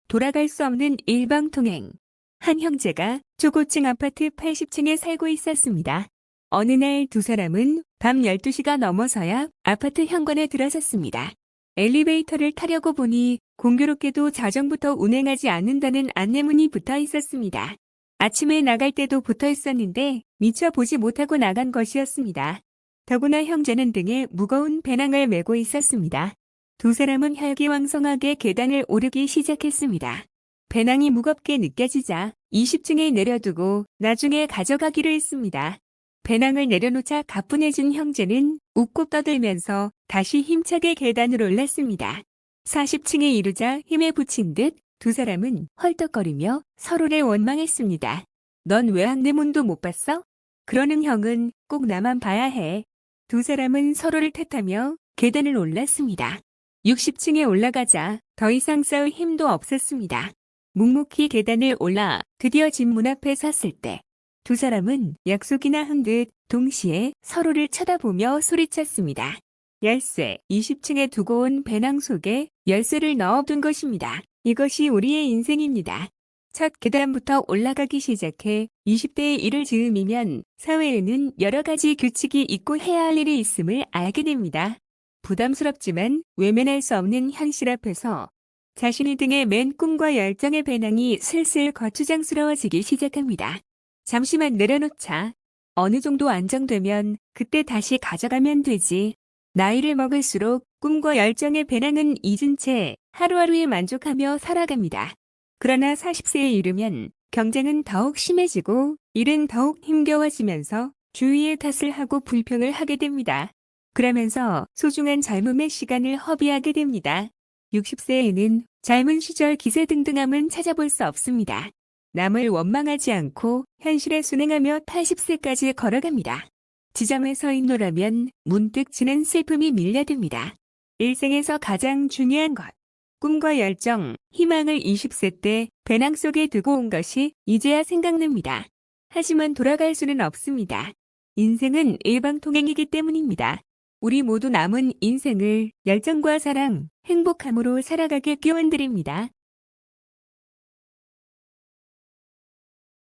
돌아갈 수 없는 일방통행. 한 형제가 초고층 아파트 80층에 살고 있었습니다. 어느 날 두 사람은 밤 12시가 넘어서야 아파트 현관에 들어섰습니다. 엘리베이터를 타려고 보니 공교롭게도 자정부터 운행하지 않는다는 안내문이 붙어 있었습니다. 아침에 나갈 때도 붙어 있었는데 미처 보지 못하고 나간 것이었습니다. 더구나 형제는 등에 무거운 배낭을 메고 있었습니다. 두 사람은 혈기왕성하게 계단을 오르기 시작했습니다. 배낭이 무겁게 느껴지자 20층에 내려두고 나중에 가져가기로 했습니다. 배낭을 내려놓자 가뿐해진 형제는 웃고 떠들면서 다시 힘차게 계단을 올랐습니다. 40층에 이르자 힘에 부친 듯 두 사람은 헐떡거리며 서로를 원망했습니다. 넌 왜 안내문도 못 봤어? 그러는 형은 꼭 나만 봐야 해. 두 사람은 서로를 탓하며 계단을 올랐습니다. 60층에 올라가자 더 이상 싸울 힘도 없었습니다. 묵묵히 계단을 올라 드디어 집 문 앞에 섰을 때 두 사람은 약속이나 한 듯 동시에 서로를 쳐다보며 소리쳤습니다. 열쇠, 20층에 두고 온 배낭 속에 열쇠를 넣어둔 것입니다. 이것이 우리의 인생입니다. 첫 계단부터 올라가기 시작해 20대의 일을 즈음이면 사회에는 여러 가지 규칙이 있고 해야 할 일이 있음을 알게 됩니다. 부담스럽지만 외면할 수 없는 현실 앞에서 자신의 등에 맨 꿈과 열정의 배낭이 슬슬 거추장스러워지기 시작합니다. 잠시만 내려놓자. 어느 정도 안정되면 그때 다시 가져가면 되지. 나이를 먹을수록 꿈과 열정의 배낭은 잊은 채 하루하루에 만족하며 살아갑니다. 그러나 40세에 이르면 경쟁은 더욱 심해지고 일은 더욱 힘겨워지면서 주위의 탓을 하고 불평을 하게 됩니다. 그러면서 소중한 젊음의 시간을 허비하게 됩니다. 60세에는 젊은 시절 기세등등함은 찾아볼 수 없습니다. 남을 원망하지 않고 현실에 순응하며 80세까지 걸어갑니다. 지점에 서 있노라면 문득 지는 슬픔이 밀려듭니다. 일생에서 가장 중요한 것, 꿈과 열정, 희망을 20세 때 배낭 속에 두고 온 것이 이제야 생각납니다. 하지만 돌아갈 수는 없습니다. 인생은 일방통행이기 때문입니다. 우리 모두 남은 인생을 열정과 사랑, 행복함으로 살아가길 기원드립니다.